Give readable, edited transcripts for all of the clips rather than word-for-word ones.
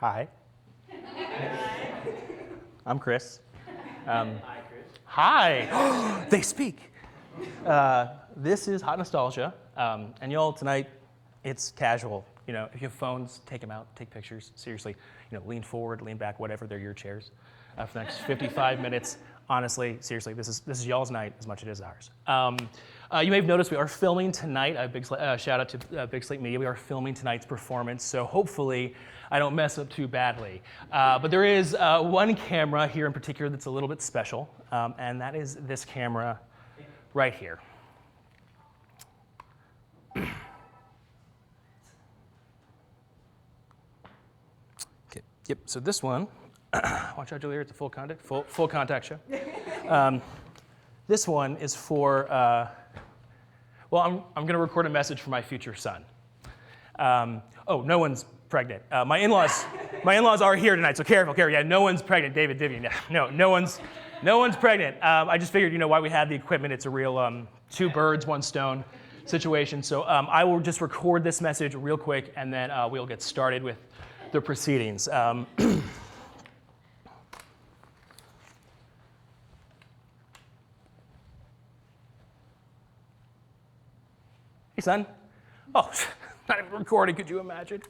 Hi. I'm Chris. Hi, Chris. Hi. They speak. This is Hot Nostalgia, and y'all tonight, it's casual. You know, if you have phones, take them out, take pictures. Seriously, you know, lean forward, lean back, whatever. They're your chairs for the next 55 minutes. Honestly, seriously, this is y'all's night as much as it is ours. You may have noticed we are filming tonight. A big shout out to Big Slate Media. We are filming tonight's performance, so hopefully I don't mess up too badly. But there is one camera here in particular that's a little bit special, and that is this camera right here. Okay. Yep. So this one. Watch out, Julia. It's a full contact show. This one is for. Well, I'm going to record a message for my future son. Oh, no one's pregnant. My in-laws are here tonight, so careful. Yeah, no one's pregnant. David Divian. No one's pregnant. I just figured, you know, why we have the equipment. It's a real two birds, one stone situation. So I will just record this message real quick, and then we'll get started with the proceedings. Hey, son. Oh, not even recording, could you imagine?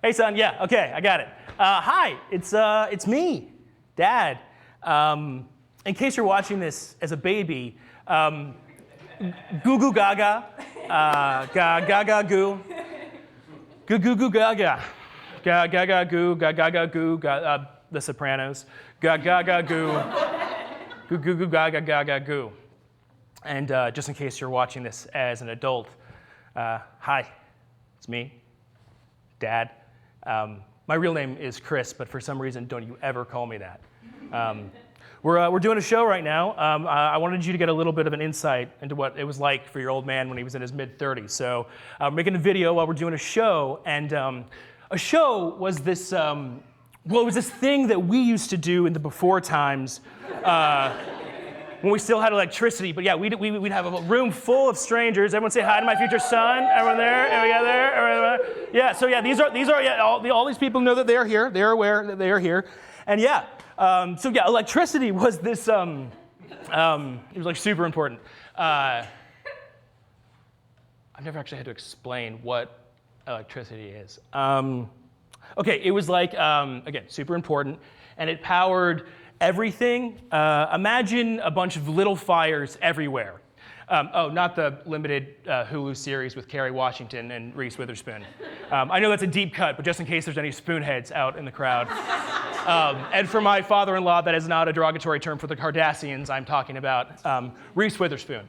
Hey, son, yeah, okay, I got it. Hi, it's me, Dad. In case you're watching this as a baby, goo goo gaga, gaga goo, goo goo goo gaga, gaga goo, gaga goo, The Sopranos, gaga goo, goo goo goo gaga gaga goo. And just in case you're watching this as an adult, hi, it's me, Dad. My real name is Chris, but for some reason, don't you ever call me that. We're doing a show right now. I wanted you to get a little bit of an insight into what it was like for your old man when he was in his mid-30s. So we're making a video while we're doing a show, and a show was this, well, it was this thing that we used to do in the before times, when we still had electricity. But yeah, we'd have a room full of strangers. Everyone say hi to my future son. Everyone there? Everyone there? Everyone there? Yeah. So yeah, these are yeah, all these people know that they are here. They are aware that they are here. And yeah. So yeah, electricity was this. It was like super important. I've never actually had to explain what electricity is. Okay, it was like again super important, and it powered everything. Imagine a bunch of little fires everywhere. Oh, not the limited Hulu series with Kerry Washington and Reese Witherspoon. I know that's a deep cut, but just in case there's any spoonheads out in the crowd. And for my father-in-law, that is not a derogatory term for the Kardashians. I'm talking about Reese Witherspoon.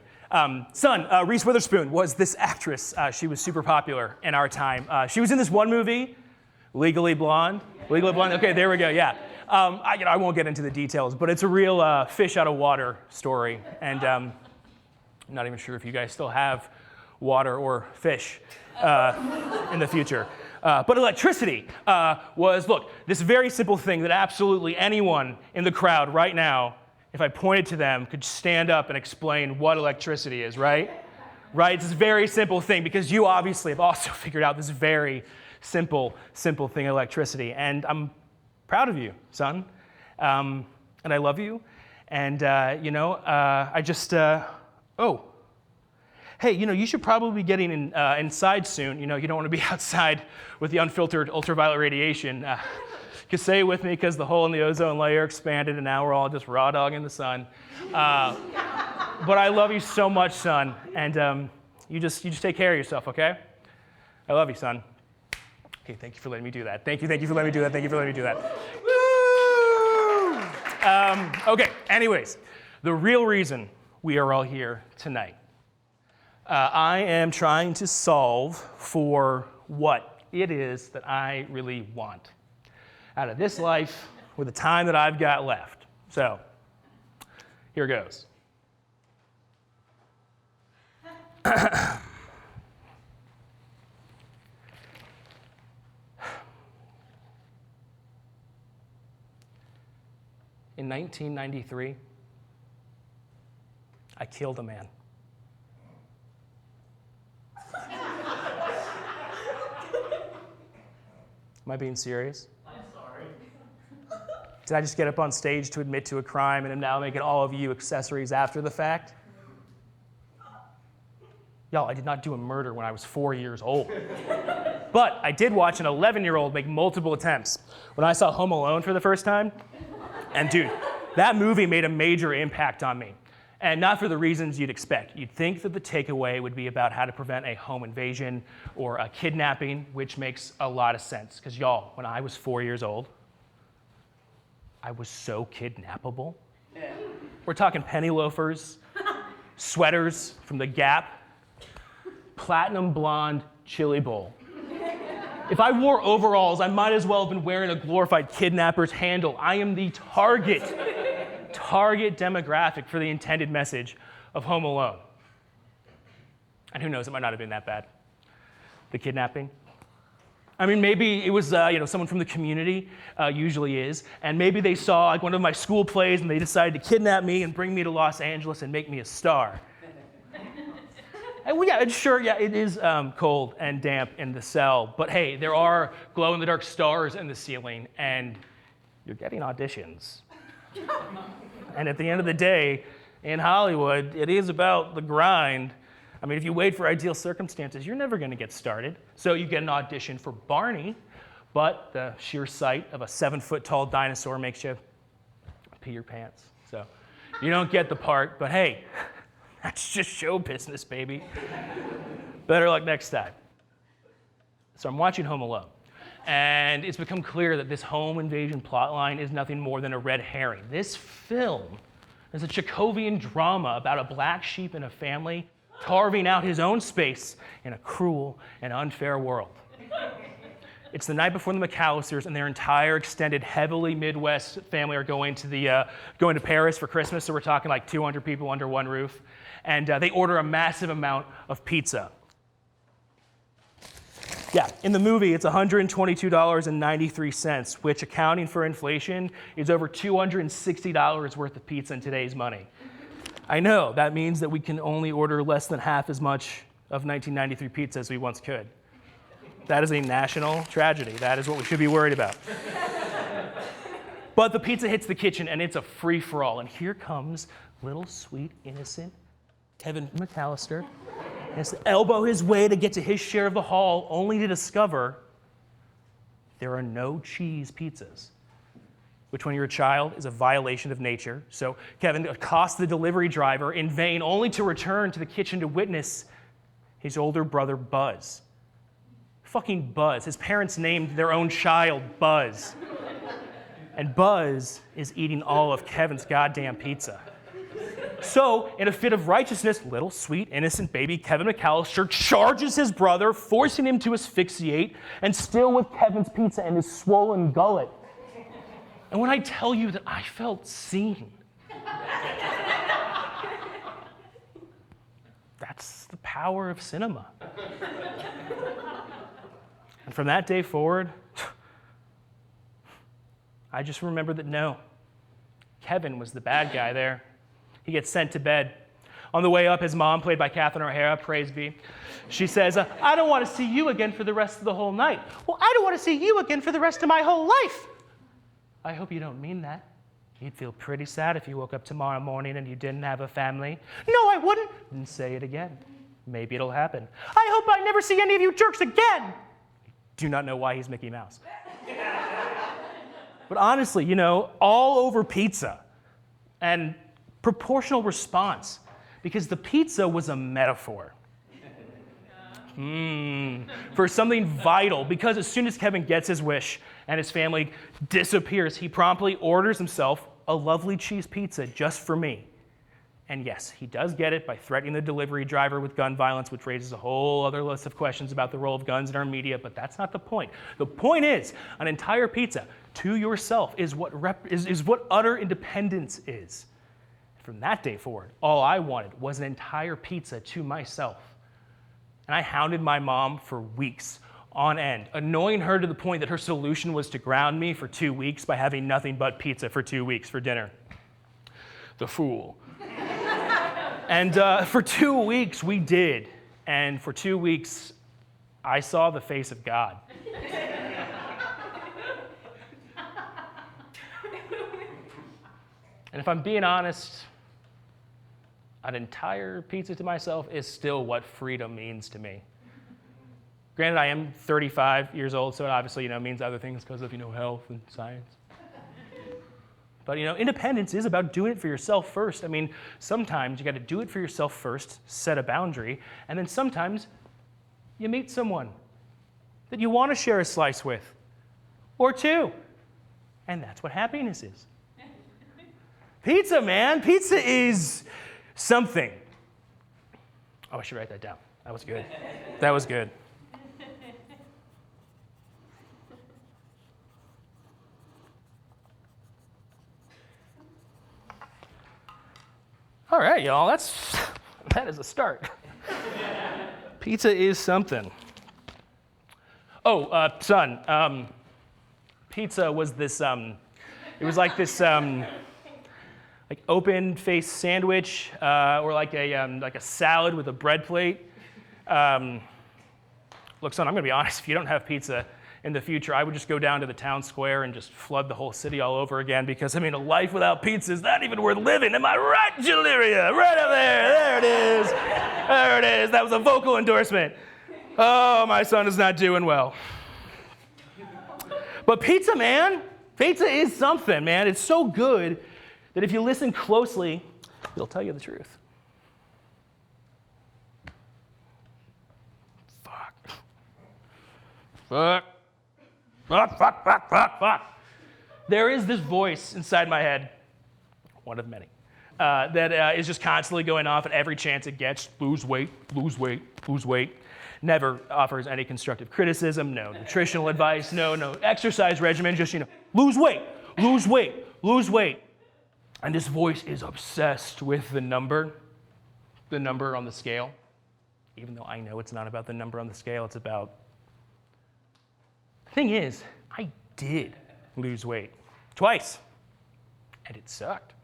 Son, Reese Witherspoon was this actress. She was super popular in our time. She was in this one movie, Legally Blonde. Legally Blonde, okay, there we go, yeah. I won't get into the details, but it's a real fish out of water story. And I'm not even sure if you guys still have water or fish in the future. But electricity was, look, this very simple thing that absolutely anyone in the crowd right now, if I pointed to them, could stand up and explain what electricity is, right? Right? It's this very simple thing, because you obviously have also figured out this very simple thing, electricity. And I'm proud of you, son, and I love you, and I just, oh, hey, you should probably be getting inside soon. You don't want to be outside with the unfiltered ultraviolet radiation. You can say it with me, because the hole in the ozone layer expanded, and now we're all just raw dogging the sun. But I love you so much, son, and you just take care of yourself, okay? I love you, son. Okay, thank you for letting me do that. Thank you for letting me do that. Thank you for letting me do that. Woo! Okay, anyways, the real reason we are all here tonight. I am trying to solve for what it is that I really want out of this life with the time that I've got left. So, here goes. In 1993, I killed a man. Am I being serious? I'm sorry. Did I just get up on stage to admit to a crime and am now making all of you accessories after the fact? Y'all, I did not do a murder when I was 4 years old. But I did watch an 11-year-old make multiple attempts. When I saw Home Alone for the first time, and dude, that movie made a major impact on me. And not for the reasons you'd expect. You'd think that the takeaway would be about how to prevent a home invasion or a kidnapping, which makes a lot of sense. Because y'all, when I was 4 years old, I was so kidnappable. We're talking penny loafers, sweaters from the Gap, platinum blonde chili bowl. If I wore overalls, I might as well have been wearing a glorified kidnapper's handle. I am the target demographic for the intended message of Home Alone. And who knows, it might not have been that bad. The kidnapping. I mean, maybe it was someone from the community, usually is, and maybe they saw like one of my school plays and they decided to kidnap me and bring me to Los Angeles and make me a star. And it is cold and damp in the cell, but hey, there are glow-in-the-dark stars in the ceiling, and you're getting auditions. And at the end of the day, in Hollywood, it is about the grind. I mean, if you wait for ideal circumstances, you're never going to get started. So you get an audition for Barney, but the sheer sight of a 7-foot-tall dinosaur makes you pee your pants. So you don't get the part, but hey, that's just show business, baby. Better luck next time. So I'm watching Home Alone, and it's become clear that this home invasion plotline is nothing more than a red herring. This film is a Chekhovian drama about a black sheep in a family carving out his own space in a cruel and unfair world. It's the night before the McAllisters and their entire extended, heavily Midwest family are going to Paris for Christmas, so we're talking like 200 people under one roof. And they order a massive amount of pizza. Yeah, in the movie, it's $122.93, which, accounting for inflation, is over $260 worth of pizza in today's money. I know, that means that we can only order less than half as much of 1993 pizza as we once could. That is a national tragedy. That is what we should be worried about. But the pizza hits the kitchen, and it's a free-for-all. And here comes little, sweet, innocent Kevin McAllister. He has to elbow his way to get to his share of the haul, only to discover there are no cheese pizzas, which when you're a child is a violation of nature. So Kevin accosts the delivery driver in vain, only to return to the kitchen to witness his older brother, Buzz. Fucking Buzz. His parents named their own child Buzz. And Buzz is eating all of Kevin's goddamn pizza. So, in a fit of righteousness, little, sweet, innocent baby Kevin McAllister charges his brother, forcing him to asphyxiate, and still with Kevin's pizza in his swollen gullet. And when I tell you that I felt seen, that's the power of cinema. And from that day forward, I just remember that no, Kevin was the bad guy there. He gets sent to bed. On the way up, his mom, played by Catherine O'Hara, praise be, she says, I don't want to see you again for the rest of the whole night. Well, I don't want to see you again for the rest of my whole life. I hope you don't mean that. You'd feel pretty sad if you woke up tomorrow morning and you didn't have a family. No, I wouldn't. Then say it again. Maybe it'll happen. I hope I never see any of you jerks again. Do not know why he's Mickey Mouse. But honestly, all over pizza. And proportional response, because the pizza was a metaphor for something vital, because as soon as Kevin gets his wish and his family disappears, he promptly orders himself a lovely cheese pizza just for me. And yes, he does get it by threatening the delivery driver with gun violence, which raises a whole other list of questions about the role of guns in our media, but that's not the point. The point is, an entire pizza to yourself is what utter independence is. From that day forward, all I wanted was an entire pizza to myself. And I hounded my mom for weeks on end, annoying her to the point that her solution was to ground me for 2 weeks by having nothing but pizza for 2 weeks for dinner. The fool. And for 2 weeks, we did. And for 2 weeks, I saw the face of God. And if I'm being honest, an entire pizza to myself is still what freedom means to me. Granted, I am 35 years old, so it obviously, means other things because of, health and science. But, independence is about doing it for yourself first. I mean, sometimes you got to do it for yourself first, set a boundary, and then sometimes you meet someone that you want to share a slice with, or two. And that's what happiness is. Pizza, man. Pizza is something. Oh, I should write that down. That was good. That was good. All right, y'all, that is a start. Pizza is something. Oh, son, pizza was this, it was like this, like open-faced sandwich, or like a salad with a bread plate. Look, son, I'm gonna be honest, if you don't have pizza in the future, I would just go down to the town square and just flood the whole city all over again because, a life without pizza is not even worth living. Am I right, Jaleria? Right up there. There it is. There it is. That was a vocal endorsement. Oh, my son is not doing well. But pizza, man, pizza is something, man. It's so good that if you listen closely, it'll tell you the truth. Fuck. There is this voice inside my head, one of many, that is just constantly going off at every chance it gets. Lose weight, lose weight, lose weight. Never offers any constructive criticism, no nutritional advice, no exercise regimen, just, lose weight, lose weight, lose weight. And this voice is obsessed with the number on the scale. Even though I know it's not about the number on the scale, it's about... The thing is, I did lose weight twice, and it sucked.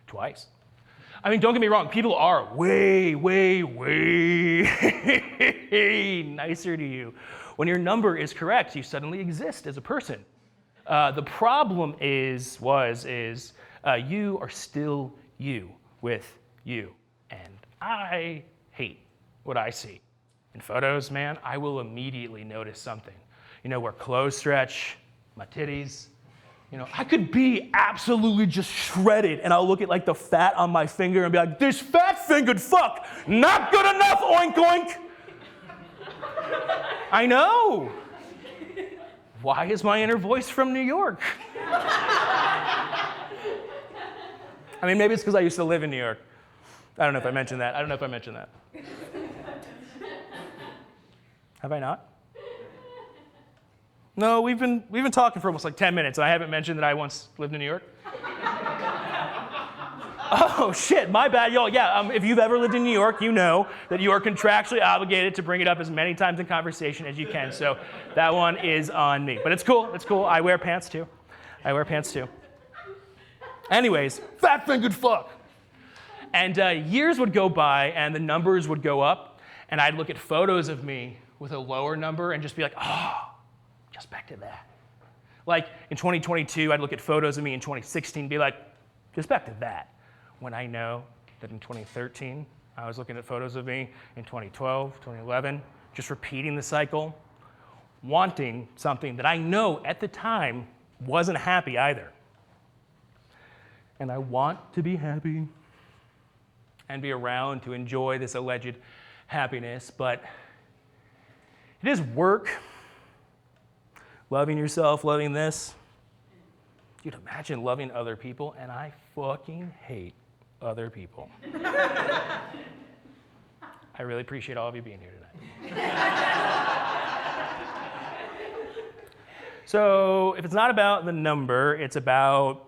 Twice. Don't get me wrong, people are way, way, way nicer to you. When your number is correct, you suddenly exist as a person. The problem is you are still you with you. And I hate what I see. In photos, man, I will immediately notice something. Where clothes stretch, my titties. I could be absolutely just shredded, and I'll look at the fat on my finger and be like, this fat-fingered fuck, not good enough, oink oink. I know. Why is my inner voice from New York? Maybe it's because I used to live in New York. I don't know if I mentioned that. Have I not? No, we've been talking for almost 10 minutes, and I haven't mentioned that I once lived in New York. Oh, shit, my bad, y'all. Yeah, if you've ever lived in New York, you know that you are contractually obligated to bring it up as many times in conversation as you can, so that one is on me. But it's cool. I wear pants, too. Anyways, fat-fingered fuck. And years would go by, and the numbers would go up, and I'd look at photos of me with a lower number and just be like, oh, just back to that. In 2022, I'd look at photos of me in 2016 and be like, just back to that. When I know that in 2013, I was looking at photos of me in 2012, 2011, just repeating the cycle, wanting something that I know at the time wasn't happy either. And I want to be happy and be around to enjoy this alleged happiness, but it is work. Loving yourself, loving this. Dude, imagine loving other people, and I fucking hate other people. I really appreciate all of you being here tonight. So, if it's not about the number, it's about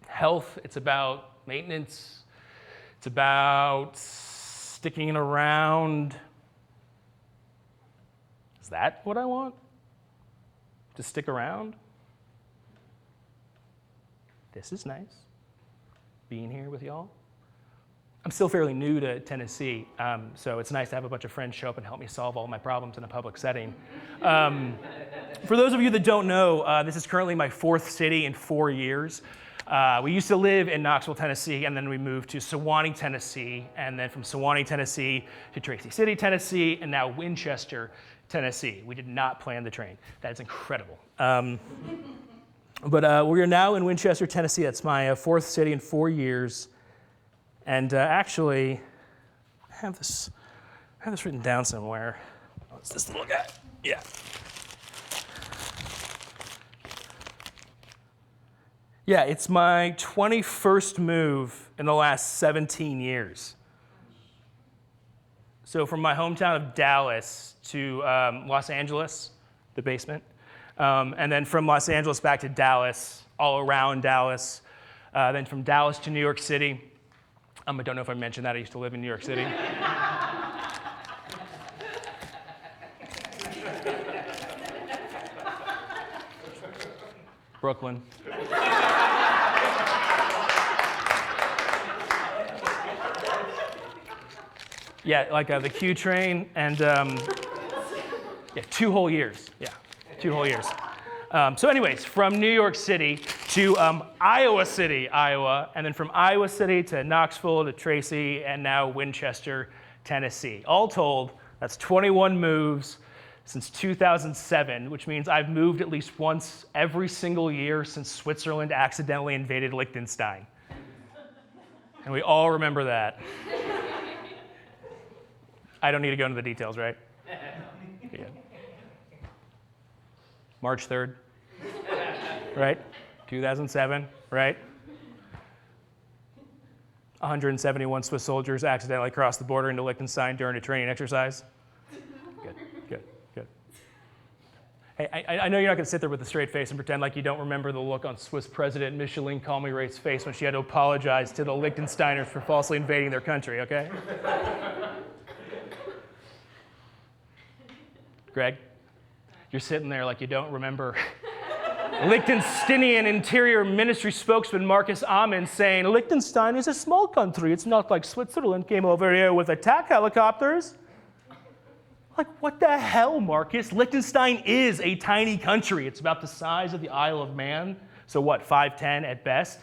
health, it's about maintenance, it's about sticking around. Is that what I want? To stick around? This is nice, being here with y'all. I'm still fairly new to Tennessee, so it's nice to have a bunch of friends show up and help me solve all my problems in a public setting. For those of you that don't know, this is currently my 4th city in 4 years. We used to live in Knoxville, Tennessee, and then we moved to Sewanee, Tennessee, and then from Sewanee, Tennessee to Tracy City, Tennessee, and now Winchester, Tennessee. We did not plan the train. That is incredible. But we are now in Winchester, Tennessee. That's my 4th city in 4 years. And actually, I have this written down somewhere. Oh, it's this little guy. Yeah. Yeah, it's my 21st move in the last 17 years. So from my hometown of Dallas to Los Angeles, the basement, and then from Los Angeles back to Dallas, all around Dallas, then from Dallas to New York City. I don't know if I mentioned that. I used to live in New York City. Brooklyn. Yeah, like the Q train, and yeah, 2 whole years. Yeah, 2 whole years. So anyways, from New York City to Iowa City, Iowa, and then from Iowa City to Knoxville to Tracy, and now Winchester, Tennessee. All told, that's 21 moves since 2007, which means I've moved at least once every single year since Switzerland accidentally invaded Liechtenstein. And we all remember that. I don't need to go into the details, right? Yeah. March 3rd, right? 2007, right? 171 Swiss soldiers accidentally crossed the border into Liechtenstein during a training exercise. Good. Hey, I know you're not going to sit there with a straight face and pretend like you don't remember the look on Swiss President Micheline Calmy-Ray's face when she had to apologize to the Liechtensteiners for falsely invading their country, okay? Greg, you're sitting there like you don't remember Liechtensteinian Interior Ministry spokesman Marcus Amon saying, Liechtenstein is a small country. It's not like Switzerland came over here with attack helicopters. Like, what the hell, Marcus? Liechtenstein is a tiny country. It's about the size of the Isle of Man. So what, 5'10" at best?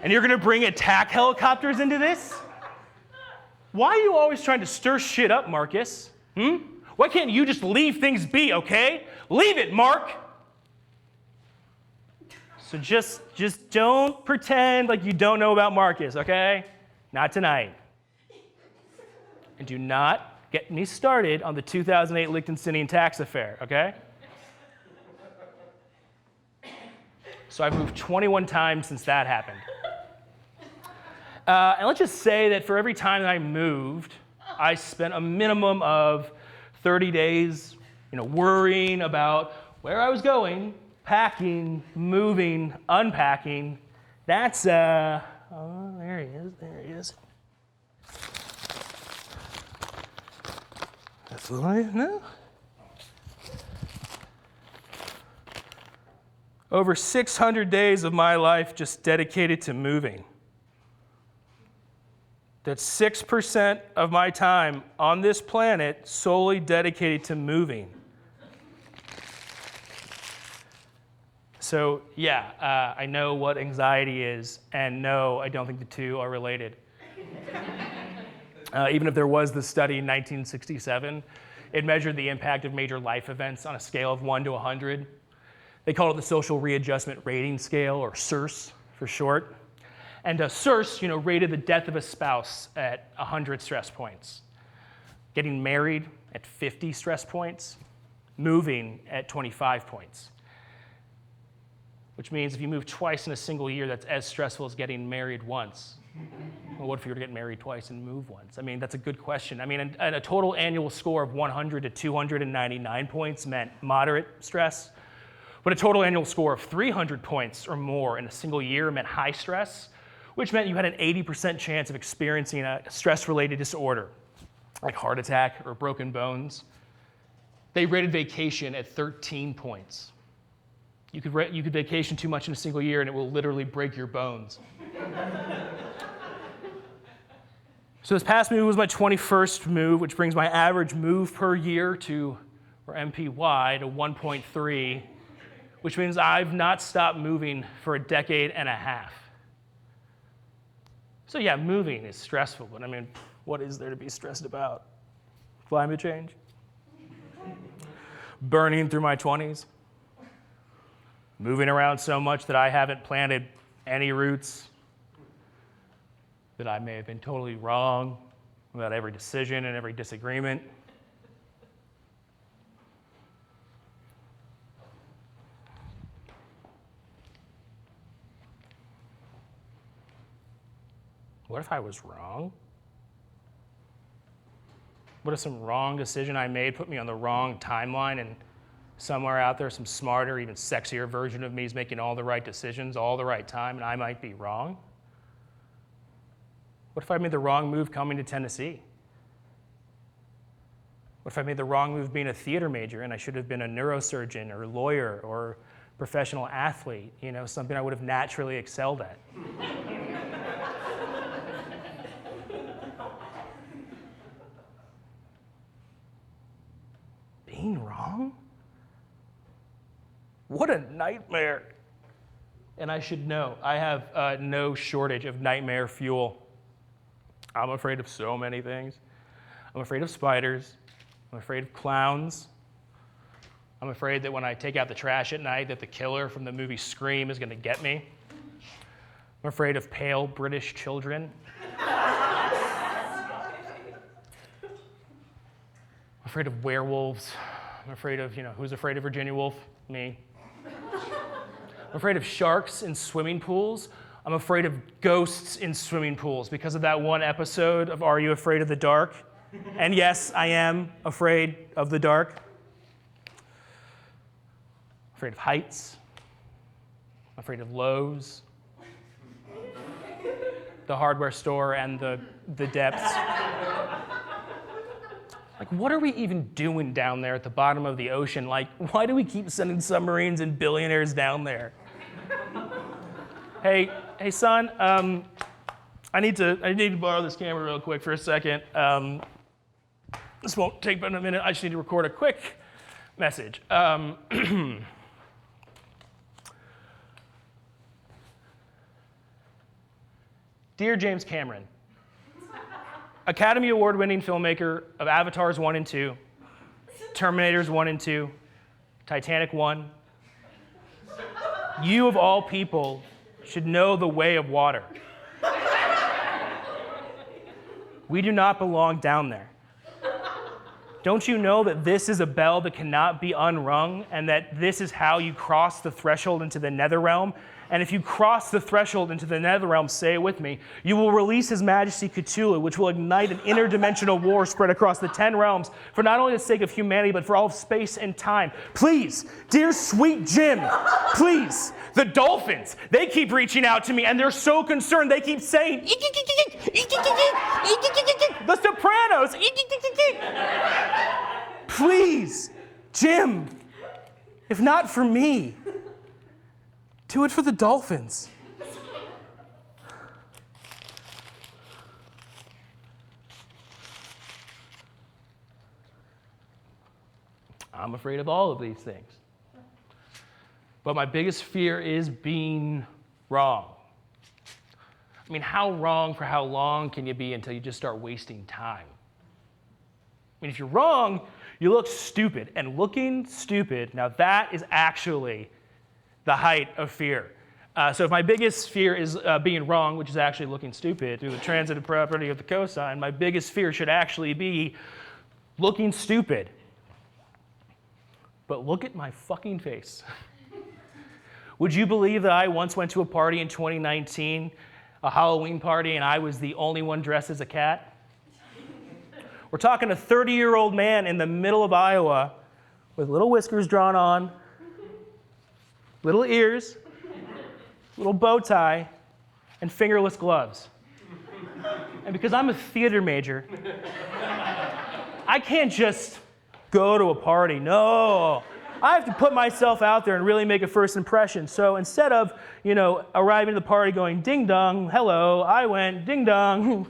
And you're going to bring attack helicopters into this? Why are you always trying to stir shit up, Marcus? Why can't you just leave things be, okay? Leave it, Mark! So just don't pretend like you don't know about Marcus, okay? Not tonight. And do not get me started on the 2008 Liechtensteinian tax affair, okay? So I've moved 21 times since that happened. And let's just say that for every time that I moved, I spent a minimum of 30 days, worrying about where I was going, packing, moving, unpacking. That's, oh, there he is. That's what I know. Over 600 days of my life just dedicated to moving. That's 6% of my time on this planet solely dedicated to moving. So yeah, I know what anxiety is, and no, I don't think the two are related. Even if there was the study in 1967, it measured the impact of major life events on a scale of 1 to 100. They called it the Social Readjustment Rating Scale, or SIRS for short. And SIRS, rated the death of a spouse at 100 stress points, getting married at 50 stress points, moving at 25 points. Which means if you move twice in a single year, that's as stressful as getting married once. Well, what if you were to get married twice and move once? That's a good question. And a total annual score of 100 to 299 points meant moderate stress, but a total annual score of 300 points or more in a single year meant high stress, which meant you had an 80% chance of experiencing a stress-related disorder, like heart attack or broken bones. They rated vacation at 13 points. You could vacation too much in a single year and it will literally break your bones. So this past move was my 21st move, which brings my average move per year to, or MPY, to 1.3, which means I've not stopped moving for a decade and a half. So yeah, moving is stressful, but I mean, what is there to be stressed about? Climate change? Burning through my 20s? Moving around so much that I haven't planted any roots? That I may have been totally wrong about every decision and every disagreement? What if I was wrong? What if some wrong decision I made put me on the wrong timeline and somewhere out there some smarter, even sexier version of me is making all the right decisions all the right time and I might be wrong? What if I made the wrong move coming to Tennessee? What if I made the wrong move being a theater major and I should have been a neurosurgeon or lawyer or professional athlete, something I would have naturally excelled at? Being wrong? What a nightmare. And I should know, I have no shortage of nightmare fuel. I'm afraid of so many things. I'm afraid of spiders. I'm afraid of clowns. I'm afraid that when I take out the trash at night that the killer from the movie Scream is going to get me. I'm afraid of pale British children. I'm afraid of werewolves. I'm afraid of, who's afraid of Virginia Woolf? Me. I'm afraid of sharks in swimming pools. I'm afraid of ghosts in swimming pools because of that one episode of Are You Afraid of the Dark? And yes, I am afraid of the dark. I'm afraid of heights. I'm afraid of Lowe's, the hardware store, and the depths. Like, what are we even doing down there at the bottom of the ocean? Like, why do we keep sending submarines and billionaires down there? Hey, son, I need to borrow this camera real quick for a second. This won't take but a minute. I just need to record a quick message. Dear James Cameron, Academy Award-winning filmmaker of Avatars 1 and 2, Terminators 1 and 2, Titanic 1, you of all people should know the way of water. We do not belong down there. Don't you know that this is a bell that cannot be unrung and that this is how you cross the threshold into the nether realm? And if you cross the threshold into the nether realm, say it with me, you will release His Majesty Cthulhu, which will ignite an interdimensional war spread across the 10 realms for not only the sake of humanity, but for all of space and time. Please, dear sweet Jim, please, the dolphins, they keep reaching out to me and they're so concerned. They keep saying, The Sopranos, please, Jim, if not for me, do it for the dolphins. I'm afraid of all of these things. But my biggest fear is being wrong. I mean, how wrong for how long can you be until you just start wasting time? I mean, if you're wrong, you look stupid. And looking stupid, now that is actually the height of fear. So if my biggest fear is being wrong, which is actually looking stupid through the transitive property of the cosine, my biggest fear should actually be looking stupid. But look at my fucking face. Would you believe that I once went to a party in 2019, a Halloween party, and I was the only one dressed as a cat? We're talking a 30-year-old man in the middle of Iowa with little whiskers drawn on, little ears, little bow tie, and fingerless gloves. And because I'm a theater major, I can't just go to a party. No, I have to put myself out there and really make a first impression. So instead of, arriving to the party going ding dong, hello, I went ding dong,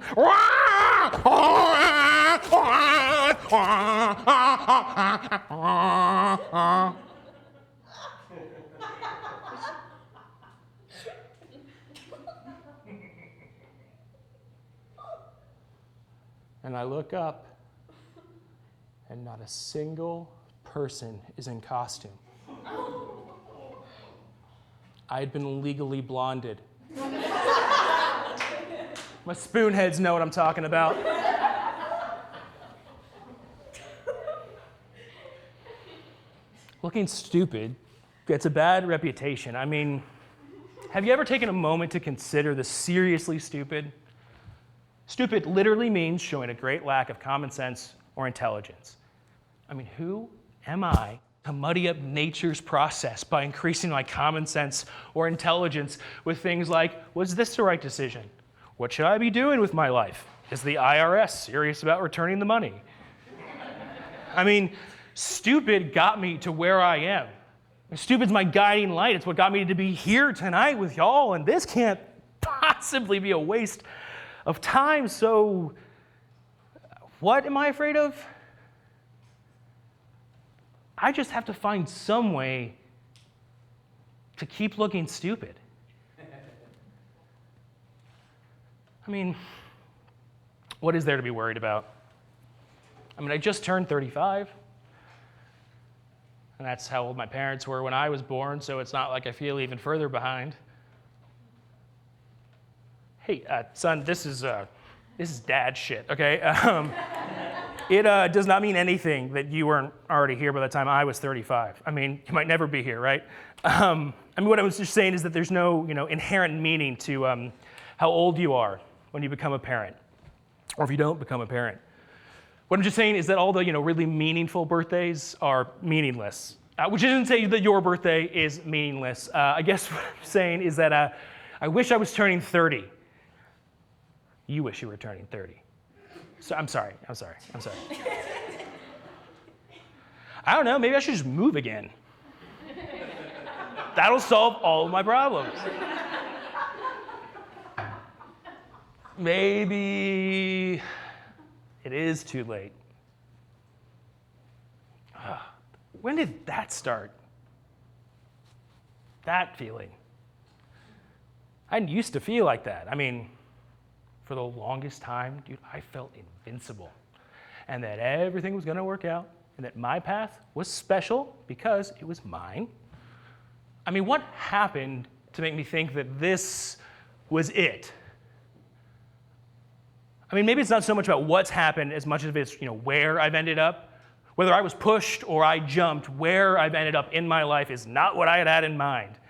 And I look up, and not a single person is in costume. I had been legally blonded. My spoonheads know what I'm talking about. Looking stupid gets a bad reputation. I mean, have you ever taken a moment to consider the seriously stupid? Stupid literally means showing a great lack of common sense or intelligence. I mean, who am I to muddy up nature's process by increasing my common sense or intelligence with things like, was this the right decision? What should I be doing with my life? Is the IRS serious about returning the money? I mean, stupid got me to where I am. Stupid's my guiding light. It's what got me to be here tonight with y'all, and this can't possibly be a waste of time, so what am I afraid of? I just have to find some way to keep looking stupid. I mean, what is there to be worried about? I mean, I just turned 35, and that's how old my parents were when I was born, so it's not like I feel even further behind. Hey, son, this is dad shit, okay? It does not mean anything that you weren't already here by the time I was 35. I mean, you might never be here, right? I mean, what I was just saying is that there's no, inherent meaning to how old you are when you become a parent, or if you don't become a parent. What I'm just saying is that all the, really meaningful birthdays are meaningless, which isn't to say that your birthday is meaningless. I guess what I'm saying is that I wish I was turning 30. You wish you were turning 30. So I'm sorry. I don't know, maybe I should just move again. That'll solve all of my problems. Maybe it is too late. When did that start? That feeling. I didn't used to feel like that. I mean, for the longest time, dude, I felt invincible. And that everything was gonna work out, and that my path was special because it was mine. I mean, what happened to make me think that this was it? I mean, maybe it's not so much about what's happened as much as it's, where I've ended up. Whether I was pushed or I jumped, where I've ended up in my life is not what I had in mind.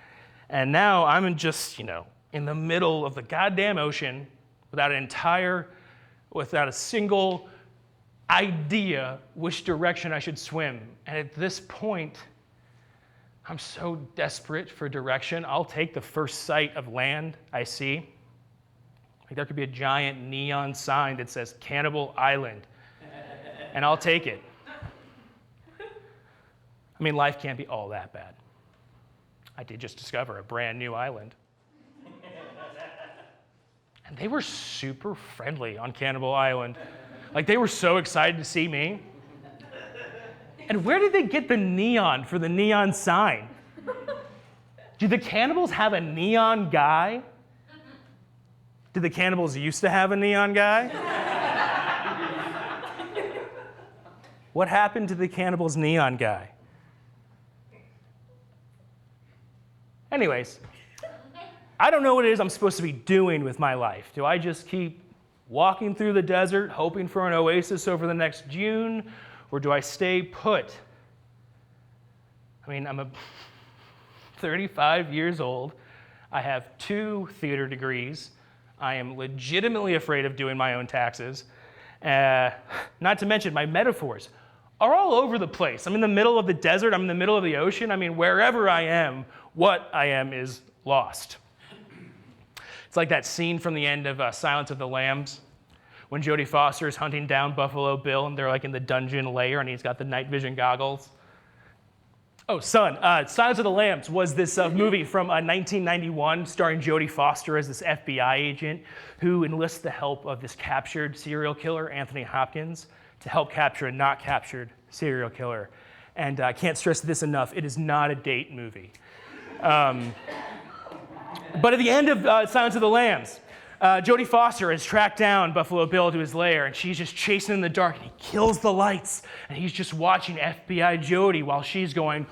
And now I'm just, in the middle of the goddamn ocean without a single idea which direction I should swim. And at this point, I'm so desperate for direction, I'll take the first sight of land I see. Like there could be a giant neon sign that says Cannibal Island, and I'll take it. I mean, life can't be all that bad. I did just discover a brand new island. And they were super friendly on Cannibal Island. Like they were so excited to see me. And where did they get the neon for the neon sign? Do the cannibals have a neon guy? Did the cannibals used to have a neon guy? What happened to the cannibals' neon guy? Anyways, I don't know what it is I'm supposed to be doing with my life. Do I just keep walking through the desert, hoping for an oasis over the next June, or do I stay put? I mean, I'm 35 years old. I have 2 theater degrees. I am legitimately afraid of doing my own taxes. Not to mention my metaphors are all over the place. I'm in the middle of the desert. I'm in the middle of the ocean. I mean, wherever I am, what I am is lost. It's like that scene from the end of Silence of the Lambs when Jodie Foster is hunting down Buffalo Bill and they're like in the dungeon lair and he's got the night vision goggles. Oh, son. Silence of the Lambs was this movie from 1991 starring Jodie Foster as this FBI agent who enlists the help of this captured serial killer, Anthony Hopkins, to help capture a not captured serial killer. And I can't stress this enough, it is not a date movie. But at the end of Silence of the Lambs, Jodie Foster has tracked down Buffalo Bill to his lair, and she's just chasing in the dark, and he kills the lights, and he's just watching FBI Jodie while she's going.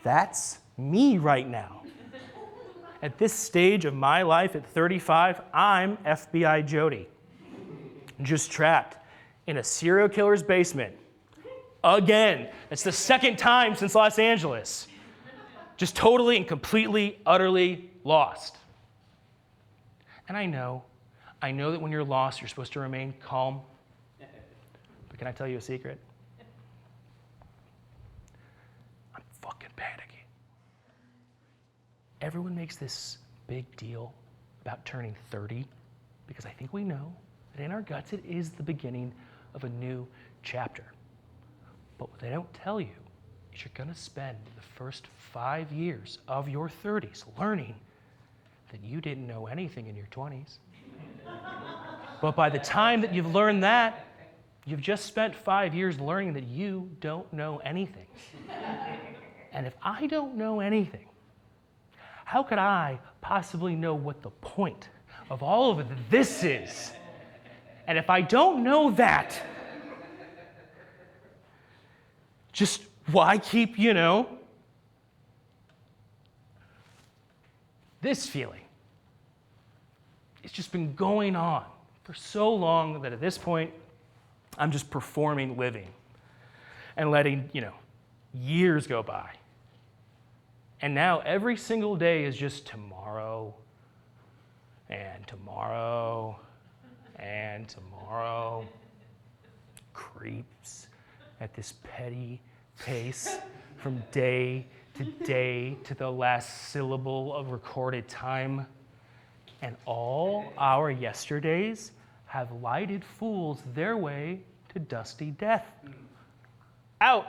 That's me right now. At this stage of my life at 35, I'm FBI Jodie, just trapped in a serial killer's basement. Again, it's the second time since Los Angeles. Just totally and completely, utterly lost. And I know that when you're lost, you're supposed to remain calm. But can I tell you a secret? I'm fucking panicking. Everyone makes this big deal about turning 30 because I think we know that in our guts it is the beginning of a new chapter. But what they don't tell you is you're going to spend the first 5 years of your 30s learning that you didn't know anything in your 20s. But by the time that you've learned that, you've just spent 5 years learning that you don't know anything. And if I don't know anything, how could I possibly know what the point of all of this is? And if I don't know that, just why keep, this feeling? It's just been going on for so long that at this point, I'm just performing living and letting, years go by. And now every single day is just tomorrow and tomorrow and tomorrow. Creeps at this petty pace from day to the last syllable of recorded time. And all our yesterdays have lighted fools their way to dusty death. Out,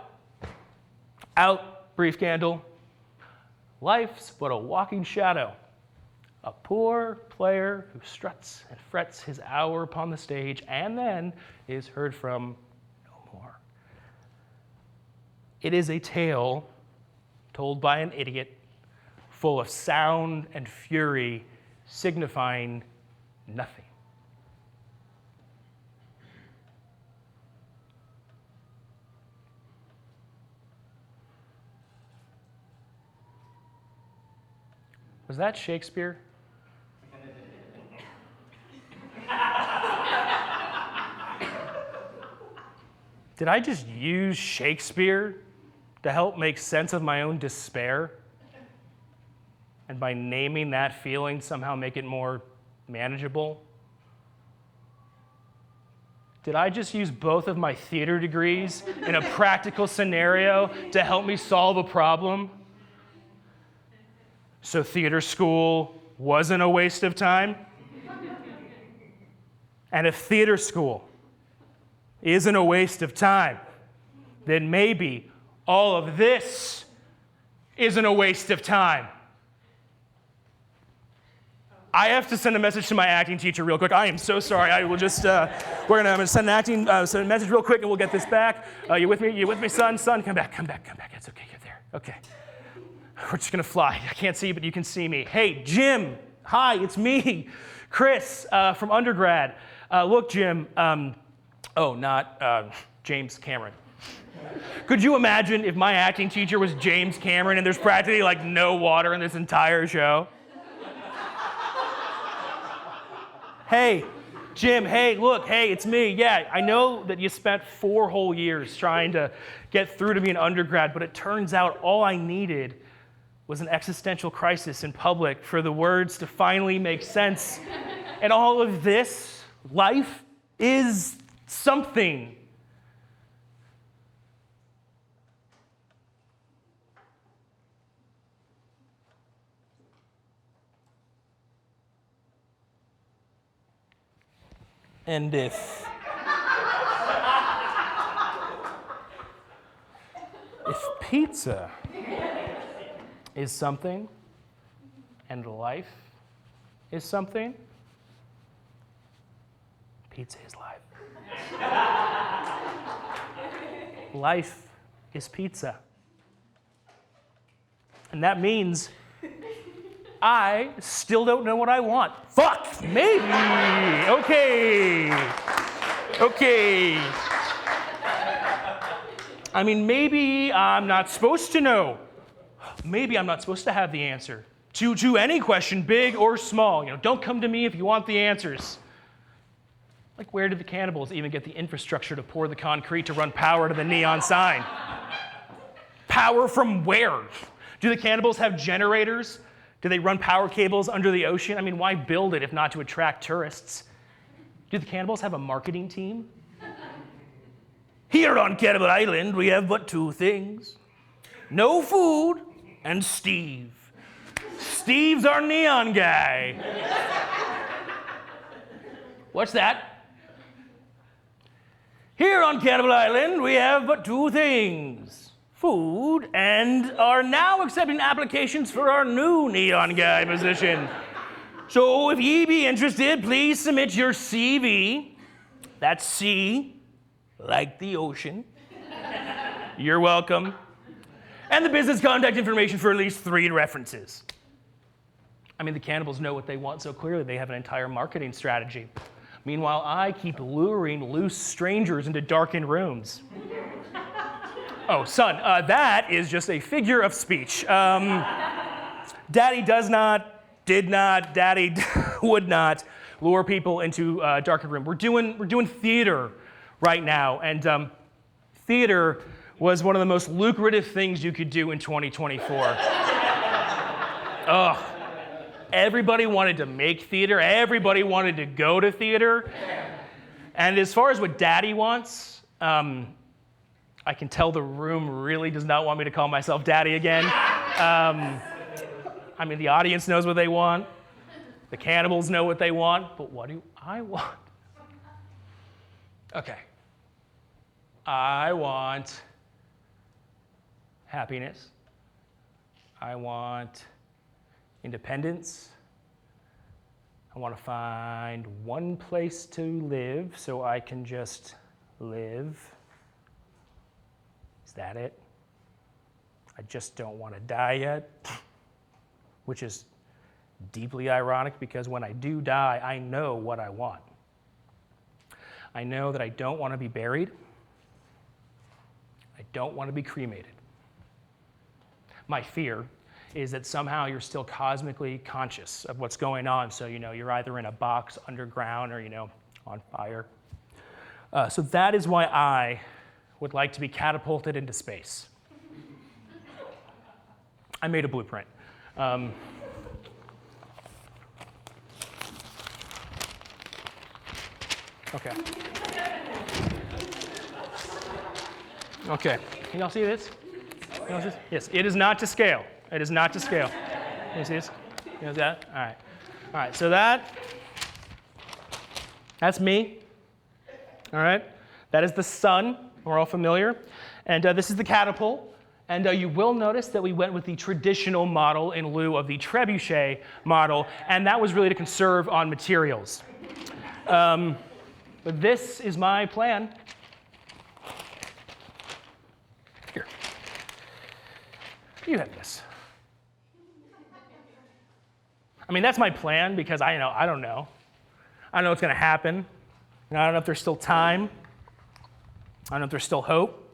brief candle. Life's but a walking shadow, a poor player who struts and frets his hour upon the stage and then is heard from no more. It is a tale told by an idiot, full of sound and fury, signifying nothing. Was that Shakespeare? Did I just use Shakespeare to help make sense of my own despair? And by naming that feeling, somehow make it more manageable? Did I just use both of my theater degrees in a practical scenario to help me solve a problem? So theater school wasn't a waste of time? And if theater school isn't a waste of time, then maybe all of this isn't a waste of time. I have to send a message to my acting teacher real quick. I am so sorry. I will just, I'm gonna send send a message real quick and we'll get this back. You with me? You with me, son? Son, come back. It's okay, you're there. Okay. We're just gonna fly. I can't see you, but you can see me. Hey, Jim. Hi, it's me, Chris from undergrad. Look, Jim. Not James Cameron. Could you imagine if my acting teacher was James Cameron and there's practically like no water in this entire show? Hey, Jim, hey, look, hey, it's me. Yeah, I know that you spent 4 whole years trying to get through to be an undergrad, but it turns out all I needed was an existential crisis in public for the words to finally make sense. And all of this, life, is something. And if pizza is something and life is something, pizza is life. Life is pizza. And that means I still don't know what I want. Fuck, maybe. Okay. I mean, maybe I'm not supposed to know. Maybe I'm not supposed to have the answer to any question, big or small. Don't come to me if you want the answers. Like, where did the cannibals even get the infrastructure to pour the concrete to run power to the neon sign? Power from where? Do the cannibals have generators? Do they run power cables under the ocean? I mean, why build it if not to attract tourists? Do the cannibals have a marketing team? Here on Cannibal Island, we have but two things. No food and Steve. Steve's our neon guy. What's that? Here on Cannibal Island, we have but two things. Food and are now accepting applications for our new neon guy position. So if ye be interested, please submit your CV. That's C, like the ocean. You're welcome. And the business contact information for at least 3 references. I mean, the cannibals know what they want so clearly. They have an entire marketing strategy. Meanwhile, I keep luring loose strangers into darkened rooms. Oh, son, that is just a figure of speech. Daddy daddy would not lure people into a darkened room. We're doing theater right now, and theater was one of the most lucrative things you could do in 2024. Ugh. Everybody wanted to make theater. Everybody wanted to go to theater. And as far as what Daddy wants, I can tell the room really does not want me to call myself Daddy again. I mean, the audience knows what they want. The cannibals know what they want. But what do I want? Okay. I want happiness. I want independence. I want to find one place to live so I can just live. Is that it? I just don't want to die yet, which is deeply ironic because when I do die, I know what I want. I know that I don't want to be buried. I don't want to be cremated. My fear is that somehow you're still cosmically conscious of what's going on. So, you're either in a box underground or, on fire. So that is why I would like to be catapulted into space. I made a blueprint. Okay. Can y'all see this? Yes, it is not to scale. It is not to scale. Can you see this? You know that? All right, so that's me. All right, that is the sun. We're all familiar. And this is the catapult. And you will notice that we went with the traditional model in lieu of the trebuchet model, and that was really to conserve on materials. But this is my plan. Here. You have this. I mean, that's my plan because I don't know. I don't know what's going to happen. And I don't know if there's still time. I don't know if there's still hope.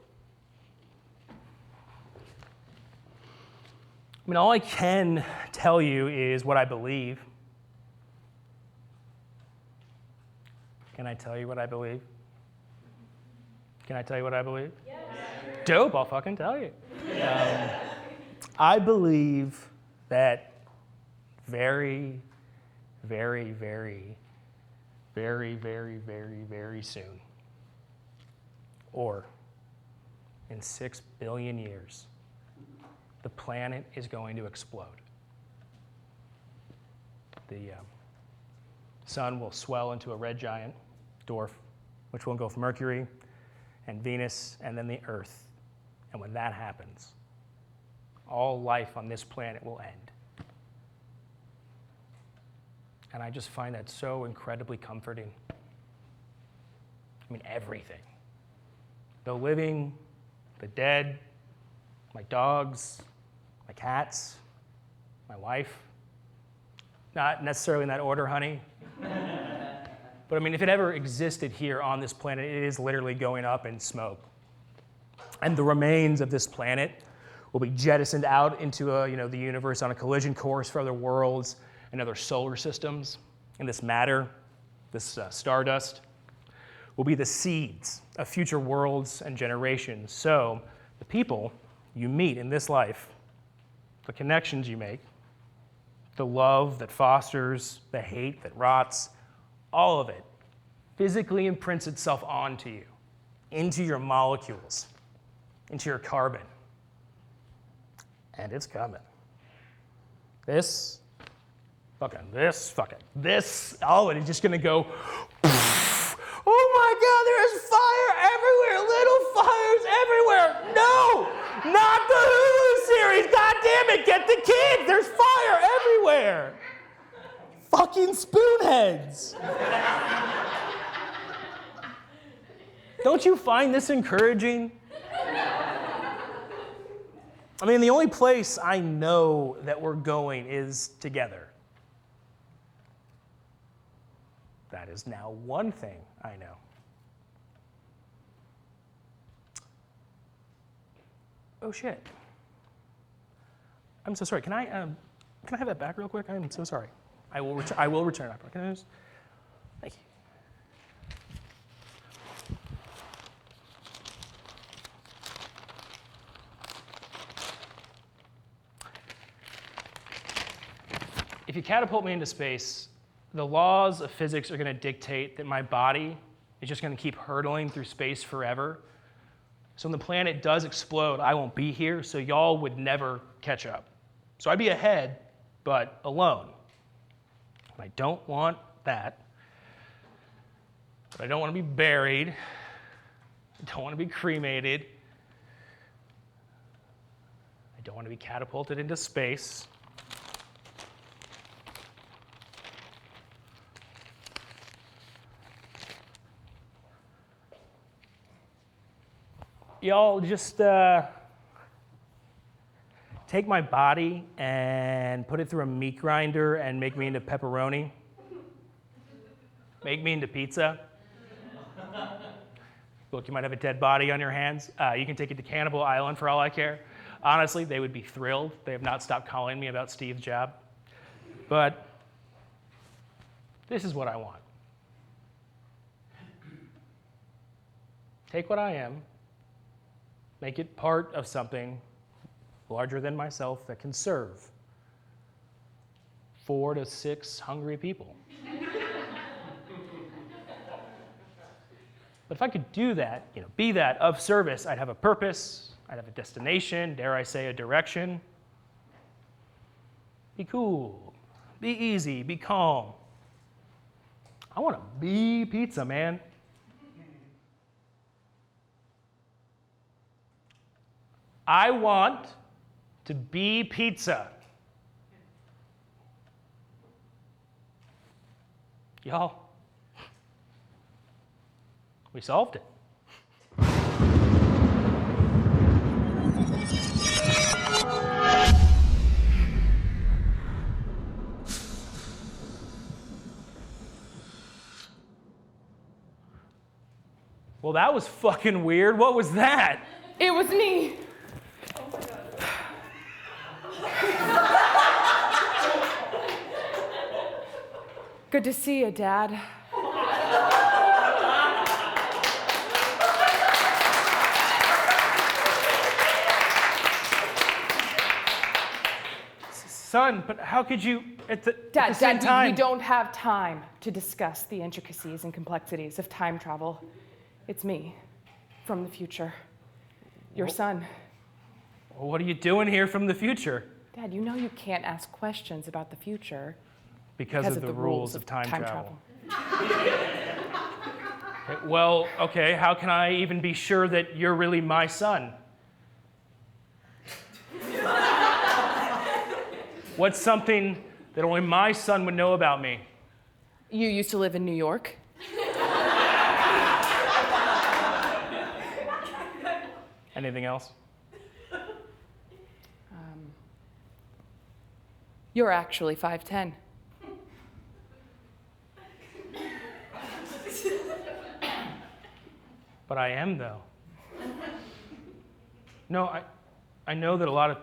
I mean, all I can tell you is what I believe. Can I tell you what I believe? Can I tell you what I believe? Yes. Dope, I'll fucking tell you. I believe that very, very, very, very, very, very, very soon, or in 6 billion years, the planet is going to explode. The sun will swell into a red giant. dwarf, which will engulf Mercury and Venus and then the Earth. And when that happens, all life on this planet will end. And I just find that so incredibly comforting. I mean, everything. The living, the dead, my dogs, my cats, my wife. Not necessarily in that order, honey. But I mean, if it ever existed here on this planet, it is literally going up in smoke. And the remains of this planet will be jettisoned out into the universe on a collision course for other worlds and other solar systems. And this matter, this stardust, will be the seeds of future worlds and generations. So the people you meet in this life, the connections you make, the love that fosters, the hate that rots, all of it physically imprints itself onto you, into your molecules, into your carbon. And it's coming. This, oh, and it's just gonna go, oh my God, there's fire everywhere, little fires everywhere. No, not the Hulu series, God damn it, get the kids, there's fire everywhere. Fucking spoonheads. Don't you find this encouraging? I mean, the only place I know that we're going is together. That is now one thing I know. Oh shit. I'm so sorry. Can I have that back real quick? I'm so sorry. I will return it. Can I just? Thank you. If you catapult me into space, the laws of physics are going to dictate that my body is just going to keep hurtling through space forever. So when the planet does explode, I won't be here, so y'all would never catch up. So I'd be ahead, but alone. And I don't want that. But I don't want to be buried. I don't want to be cremated. I don't want to be catapulted into space. Y'all just take my body and put it through a meat grinder and make me into pepperoni. Make me into pizza. Look, you might have a dead body on your hands. You can take it to Cannibal Island for all I care. Honestly, they would be thrilled. They have not stopped calling me about Steve's job. But this is what I want. Take what I am, make it part of something larger than myself that can serve 4 to 6 hungry people. But if I could do that, be that of service, I'd have a purpose, I'd have a destination, dare I say a direction. Be cool, be easy, be calm. I want to be pizza, man. I want to be pizza. Y'all, we solved it. Well, that was fucking weird. What was that? It was me. Good to see you, Dad. Son, but how could you at the Dad, same time? we don't have time to discuss the intricacies and complexities of time travel. It's me, from the future. Your son. What are you doing here from the future? Dad, you know you can't ask questions about the future. Because of the rules of time travel. Okay, how can I even be sure that you're really my son? What's something that only my son would know about me? You used to live in New York. Anything else? You're actually 5'10". But I am, though. No, I know that a lot of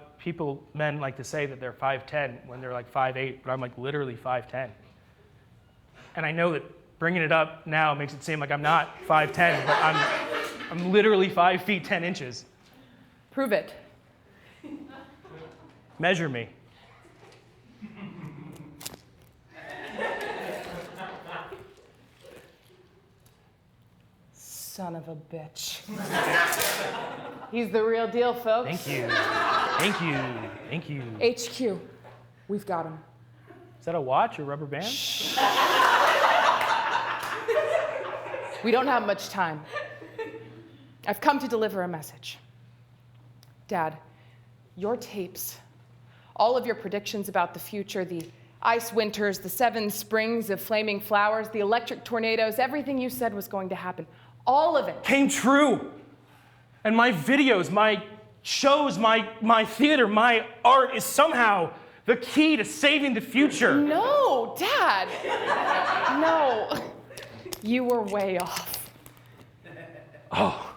men like to say that they're 5'10" when they're like 5'8", but I'm like literally 5'10". And I know that bringing it up now makes it seem like I'm not 5'10", but I'm literally 5 feet 10 inches. Prove it. Measure me. Son of a bitch. He's the real deal, folks. Thank you. Thank you. Thank you. HQ. We've got him. Is that a watch or rubber band? We don't have much time. I've come to deliver a message. Dad, your tapes, all of your predictions about the future, the ice winters, the 7 springs of flaming flowers, the electric tornadoes, everything you said was going to happen, all of it came true. And my videos, my shows, my theater, my art is somehow the key to saving the future. No, Dad. No. You were way off. Oh.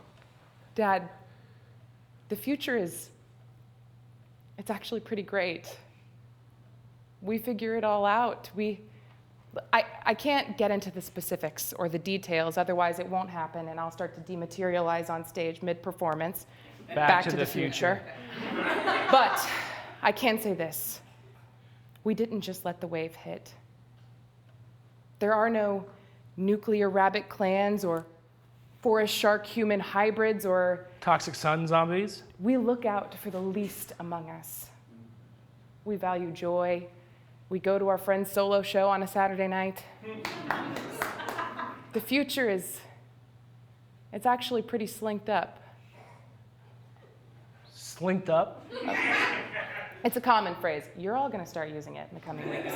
Dad, the future it's actually pretty great. We figure it all out. I can't get into the specifics or the details, otherwise it won't happen, and I'll start to dematerialize on stage mid-performance. Back to the future. But I can say this. We didn't just let the wave hit. There are no nuclear rabbit clans or forest shark human hybrids or Toxic sun zombies. we look out for the least among us. We value joy. We go to our friend's solo show on a Saturday night. The future it's actually pretty slinked up. Slinked up. It's a common phrase. You're all going to start using it in the coming weeks.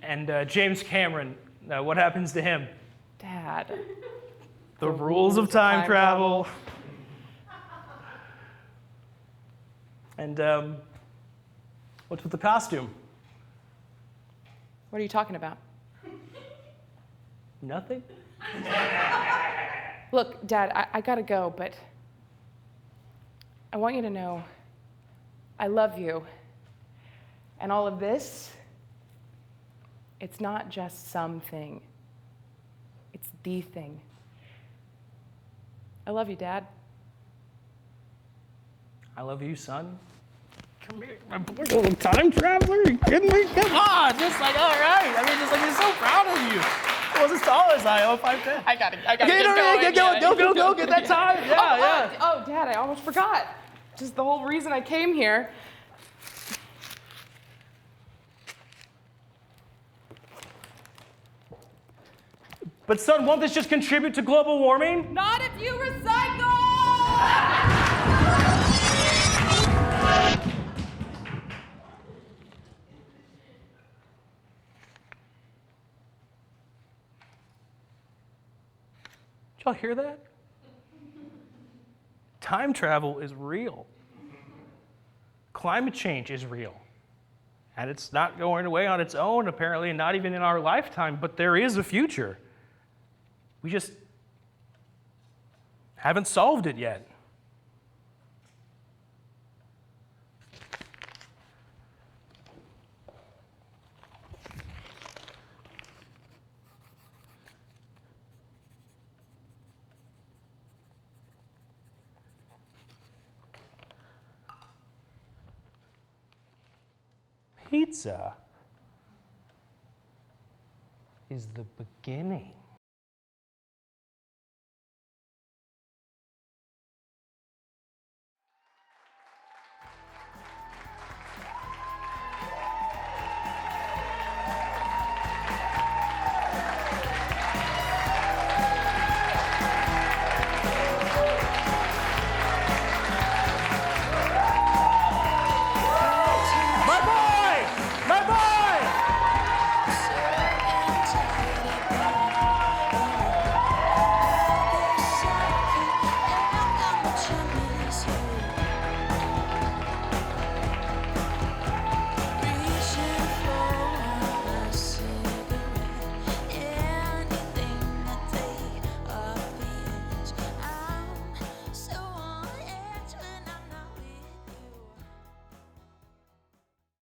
And James Cameron, what happens to him? Dad. The rules of time travel. And what's with the costume? What are you talking about? Nothing? Look, Dad, I gotta go, but I want you to know I love you. And all of this, it's not just something. It's the thing. I love you, Dad. I love you, son. Come here, my poor little time traveler. Are you kidding me? Come on, just like, all right. I mean, just like, I'm so proud of you. I was as tall as I am, 5'10". I got it. Go, get that time. Yeah. Oh, Dad, I almost forgot. Just the whole reason I came here. But son, won't this just contribute to global warming? Not if you recycle! Did y'all hear that? Time travel is real. Climate change is real. And it's not going away on its own, apparently, and not even in our lifetime, but there is a future. We just haven't solved it yet. Pizza is the beginning.